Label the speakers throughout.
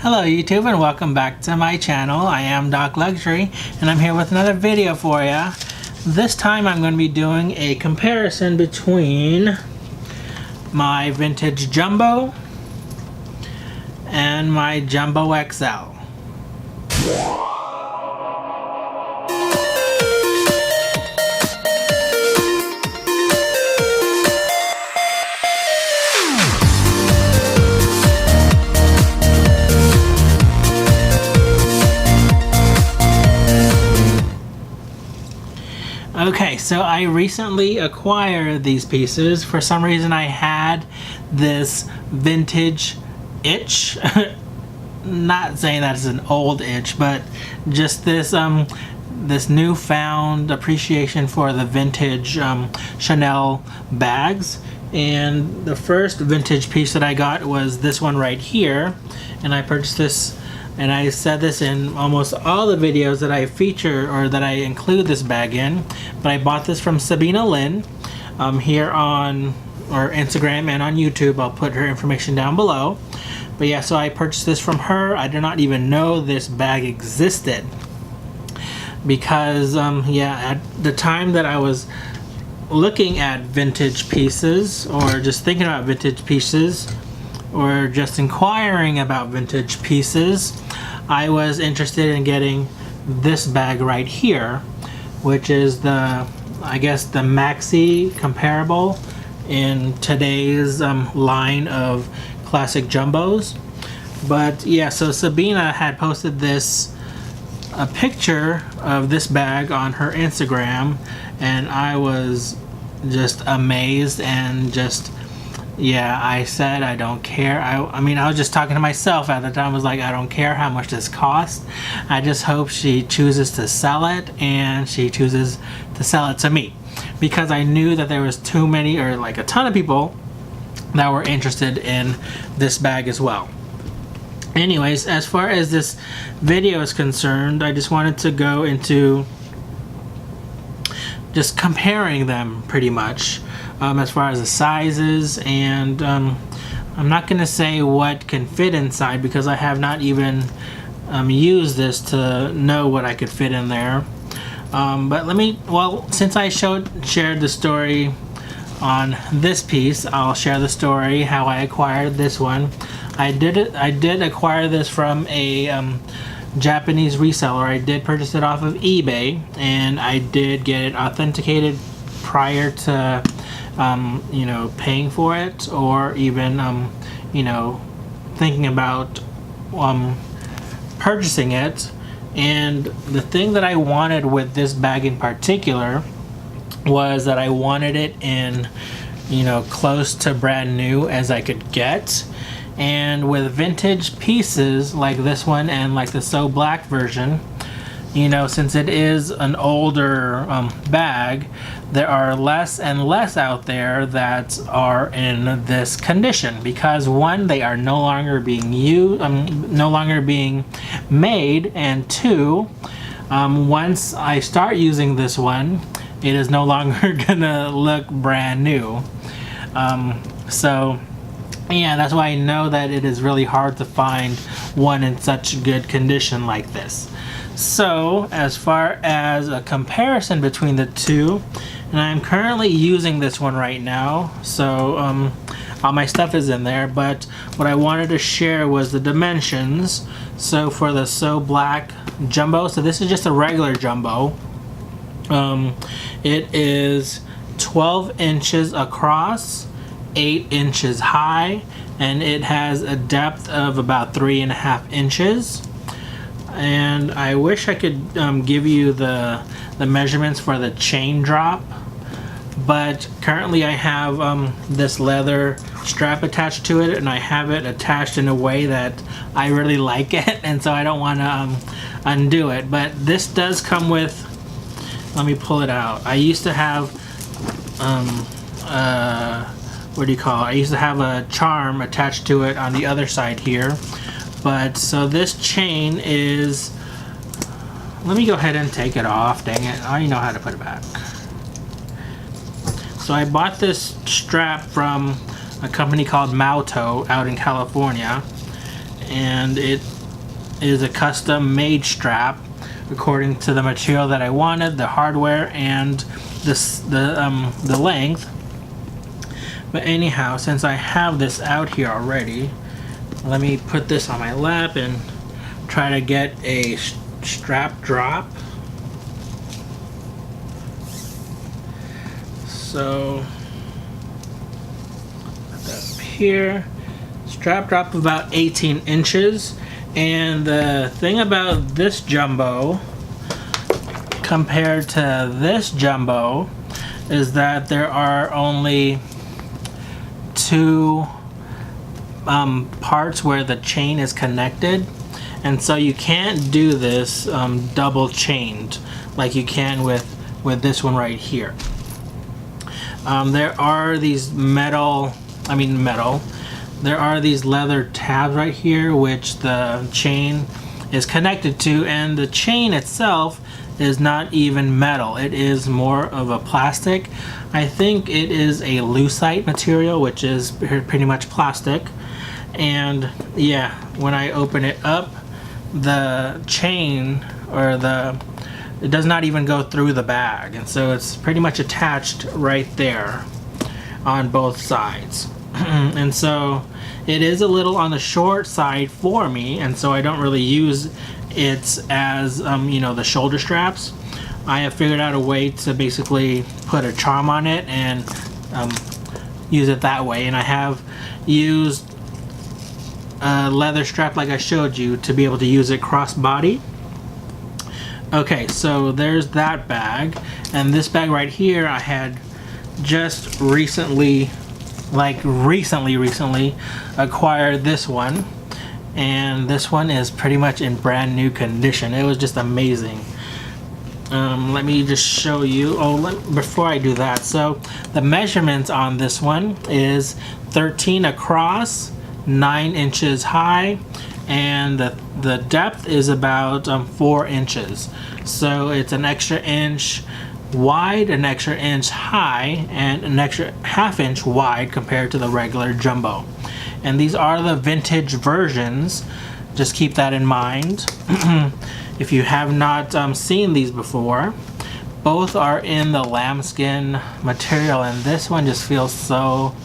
Speaker 1: Hello YouTube and welcome back to my channel. I am docLUXURY and I'm here with another video for you. This time I'm going to be doing a comparison between my vintage jumbo and my jumbo XL. Okay, so I recently acquired these pieces. For some reason I had this vintage itch. Not saying that it's an old itch, but just this this newfound appreciation for the vintage Chanel bags. And the first vintage piece that I got was this one right here, and I purchased this. And I said this in almost all the videos that I feature or that I include this bag in. But I bought this from Sabina Lynn here on Instagram and on YouTube. I'll put her information down below. But yeah, so I purchased this from her. I did not even know this bag existed. Because yeah, at the time that I was looking at vintage pieces or just thinking about vintage pieces or just inquiring about vintage pieces, I was interested in getting this bag right here, which is the, I guess, the maxi comparable in today's line of classic jumbos. But yeah, so Sabina had posted a picture of this bag on her Instagram, and I was just amazed and just, yeah, I said I don't care. I mean, I was just talking to myself at the time. I was like, I don't care how much this costs. I just hope she chooses to sell it, and she chooses to sell it to me, because I knew that there was too many, or like a ton of people that were interested in this bag as well. Anyways, as far as this video is concerned, I just wanted to go into just comparing them pretty much. As far as the sizes, and I'm not going to say what can fit inside because I have not even used this to know what I could fit in there. But let me, well, since I shared the story on this piece, I'll share the story how I acquired this one. I did acquire this from a Japanese reseller. I did purchase it off of eBay, and I did get it authenticated prior to you know, paying for it, or even you know, thinking about purchasing it. And the thing that I wanted with this bag in particular was that I wanted it in, you know, close to brand new as I could get. And with vintage pieces like this one and like the So Black version, you know, since it is an older bag, there are less and less out there that are in this condition, because one, they are no longer being used, no longer being made, and two, once I start using this one, it is no longer gonna look brand new. So yeah, that's why I know that it is really hard to find one in such good condition like this. So as far as a comparison between the two, and I'm currently using this one right now, so all my stuff is in there, but what I wanted to share was the dimensions. So for the So Black jumbo, so this is just a regular jumbo, it is 12 inches across, 8 inches high, and it has a depth of about 3.5 inches. And I wish I could give you the measurements for the chain drop, but currently I have this leather strap attached to it, and I have it attached in a way that I really like it, and so I don't want to undo it. But this does come with, let me pull it out. I used to have what do you call it? I used to have a charm attached to it on the other side here. But so this chain is, let me go ahead and take it off, dang it, I already know how to put it back. So I bought this strap from a company called Mauto out in California, and it is a custom made strap according to the material that I wanted, the hardware, and the length. But anyhow, since I have this out here already, let me put this on my lap and try to get a strap drop. So put that up here. Strap drop of about 18 inches. And the thing about this jumbo compared to this jumbo is that there are only two parts where the chain is connected, and so you can't do this double chained like you can with this one right here. There are these there are these leather tabs right here which the chain is connected to, and the chain itself is not even metal. It is more of a plastic. I think it is a lucite material, which is pretty much plastic. And yeah, when I open it up, the chain it does not even go through the bag, and so it's pretty much attached right there on both sides. And so it is a little on the short side for me, and so I don't really use it as the shoulder straps. I have figured out a way to basically put a charm on it and use it that way, and I have used a leather strap like I showed you to be able to use it crossbody. Okay, so there's that bag, and this bag right here I had just recently acquired this one, and this one is pretty much in brand new condition. It was just amazing. Let me just show you. Before I do that, so the measurements on this one is 13 across, 9 inches high, and the depth is about 4 inches. So it's an extra inch wide, an extra inch high, and an extra ½ inch wide compared to the regular jumbo. And these are the vintage versions. Just keep that in mind. If you have not seen these before, both are in the lambskin material, and this one just feels so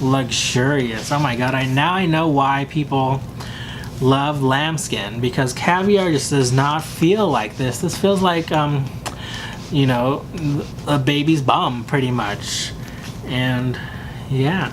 Speaker 1: luxurious. Oh my god, now I know why people love lambskin, because caviar just does not feel like this. This feels like a baby's bum pretty much. And yeah,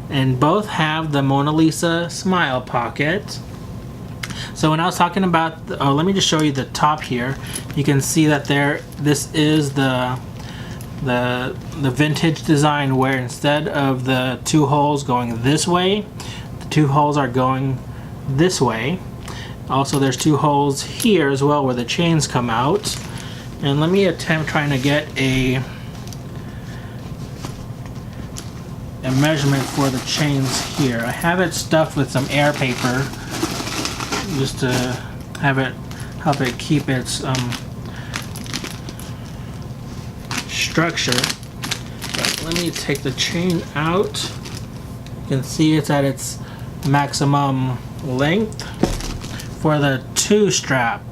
Speaker 1: and both have the Mona Lisa smile pocket. So when I was talking about let me just show you the top here. You can see that this is the vintage design, where instead of the 2 holes going this way, the 2 holes are going this way. Also, there's 2 holes here as well where the chains come out. And let me attempt trying to get a measurement for the chains here. I have it stuffed with some air paper just to help it keep its structure. But let me take the chain out. You can see it's at its maximum length for the 2 strap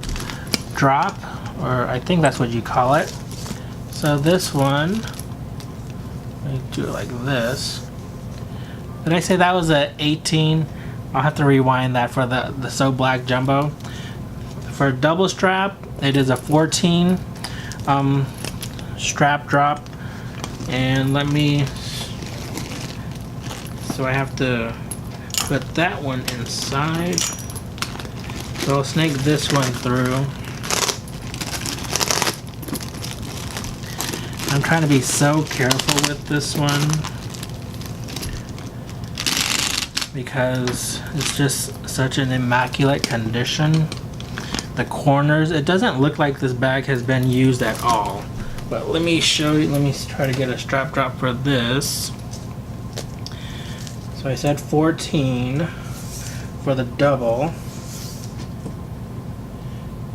Speaker 1: drop, or I think that's what you call it. So this one, let me do it like this. Did I say that was a 18? I'll have to rewind that for the So Black Jumbo. For a double strap, it is a 14 strap drop. And so I have to put that one inside. So I'll snake this one through. I'm trying to be so careful with this one because it's just such an immaculate condition. The corners, it doesn't look like this bag has been used at all. But let me show you, let me try to get a strap drop for this. So I said 14 for the double.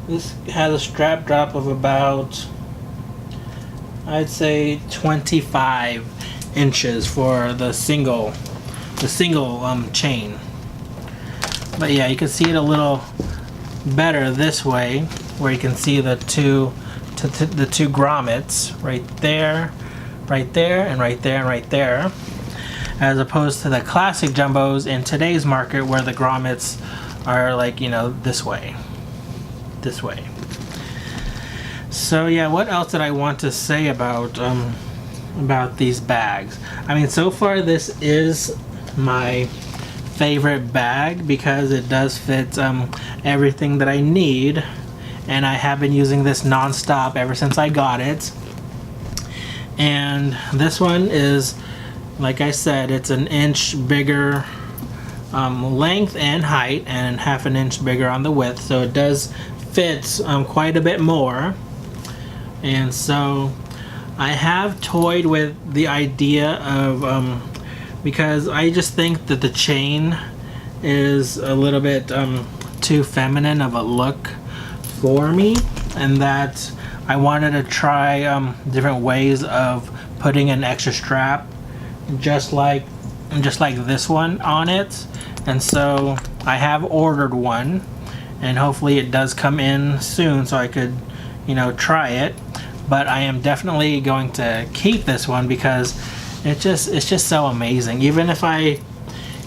Speaker 1: This has a strap drop of about, I'd say 25 inches for the single chain. But yeah, you can see it a little better this way, where you can see the two grommets right there, right there, and right there, and right there, as opposed to the classic jumbos in today's market where the grommets are like, you know, this way. So yeah, what else did I want to say about these bags? I mean, so far this is my favorite bag because it does fit everything that I need, and I have been using this non-stop ever since I got it. And this one is, like I said, it's an inch bigger length and height, and half an inch bigger on the width, so it does fit quite a bit more. And so I have toyed with the idea of because I just think that the chain is a little bit too feminine of a look for me, and that I wanted to try different ways of putting an extra strap just like this one on it. And so I have ordered one, and hopefully it does come in soon so I could, you know, try it. But I am definitely going to keep this one because it's just so amazing. Even if I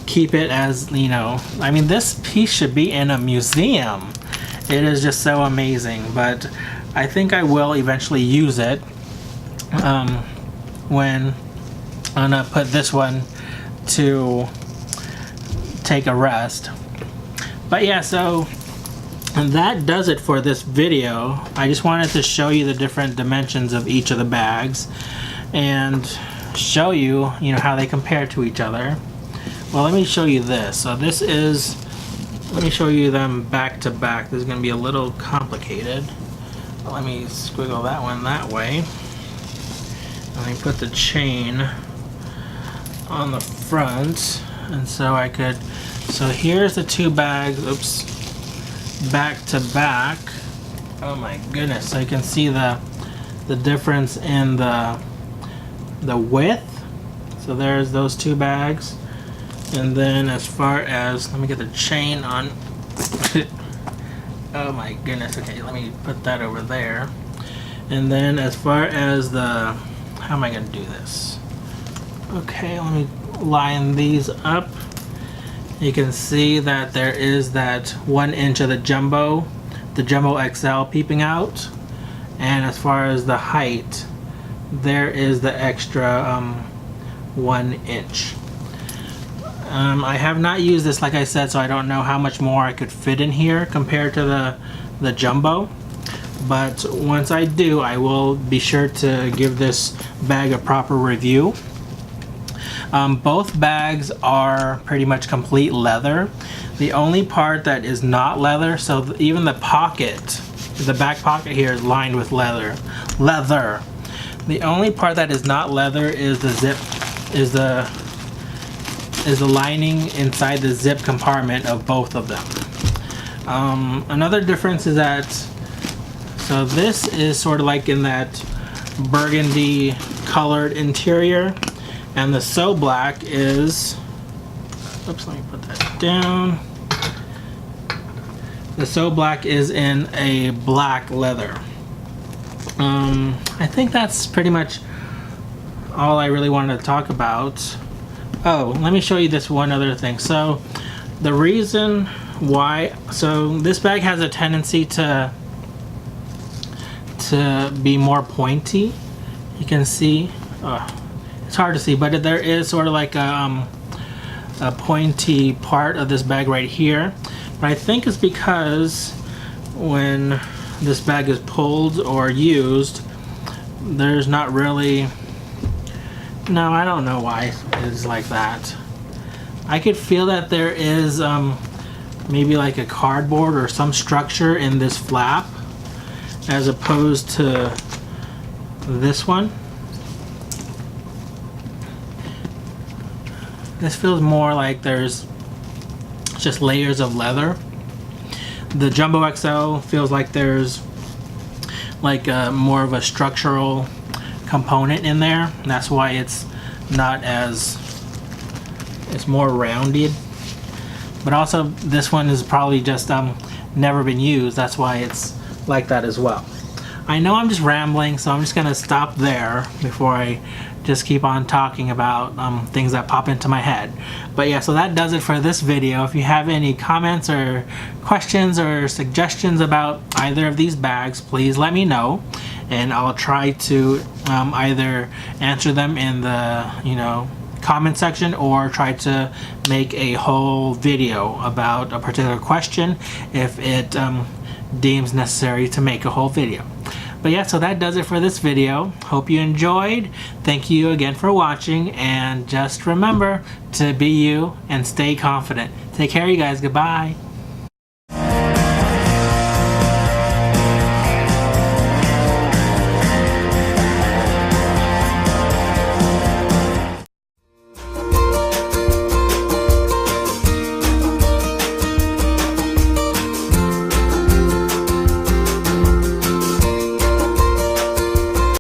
Speaker 1: keep it as, you know, I mean, this piece should be in a museum. It is just so amazing. But I think I will eventually use it when I'm gonna put this one to take a rest. But yeah, so that does it for this video. I just wanted to show you the different dimensions of each of the bags and show you, you know, how they compare to each other. Well, let me show you this. So this is, let me show you them back to back. This is going to be a little complicated. Let me squiggle that one that way. Let me put the chain on the front, and so I could, so here's the two bags, oops, back to back. Oh my goodness, so you can see the difference in the width. So there's those two bags. And then as far as, let me get the chain on. Oh my goodness, okay, let me put that over there. And then as far as the, how am I gonna do this? Okay, let me line these up. You can see that there is that 1 inch of the Jumbo XL peeping out. And as far as the height, there is the extra 1 inch. I have not used this, like I said, so I don't know how much more I could fit in here compared to the Jumbo. But once I do, I will be sure to give this bag a proper review. Both bags are pretty much complete leather. The only part that is not leather, so even the pocket, the back pocket here is lined with leather. The only part that is not leather is the zip, is the lining inside the zip compartment of both of them. Another difference is that, so this is sort of like in that burgundy colored interior, and the So Black is, oops, let me put that down. The So Black is in a black leather. I think that's pretty much all I really wanted to talk about. Oh, let me show you this one other thing. So the reason why, so this bag has a tendency to be more pointy. You can see, it's hard to see, but there is sort of like a pointy part of this bag right here. But I think it's because when this bag is pulled or used, there's not really, no, I don't know why it's like that. I could feel that there is maybe like a cardboard or some structure in this flap as opposed to this one. This feels more like there's just layers of leather. The Jumbo XL feels like there's like more of a structural component in there. And that's why it's not as, it's more rounded. but also this one is probably just never been used. That's why it's like that as well. I know I'm just rambling, so I'm just gonna stop there before I just keep on talking about things that pop into my head. But yeah, so that does it for this video. If you have any comments or questions or suggestions about either of these bags, please let me know, and I'll try to either answer them in the comment section, or try to make a whole video about a particular question if it deems necessary to make a whole video. But yeah, so that does it for this video. Hope you enjoyed. Thank you again for watching, and just remember to be you and stay confident. Take care, you guys. Goodbye.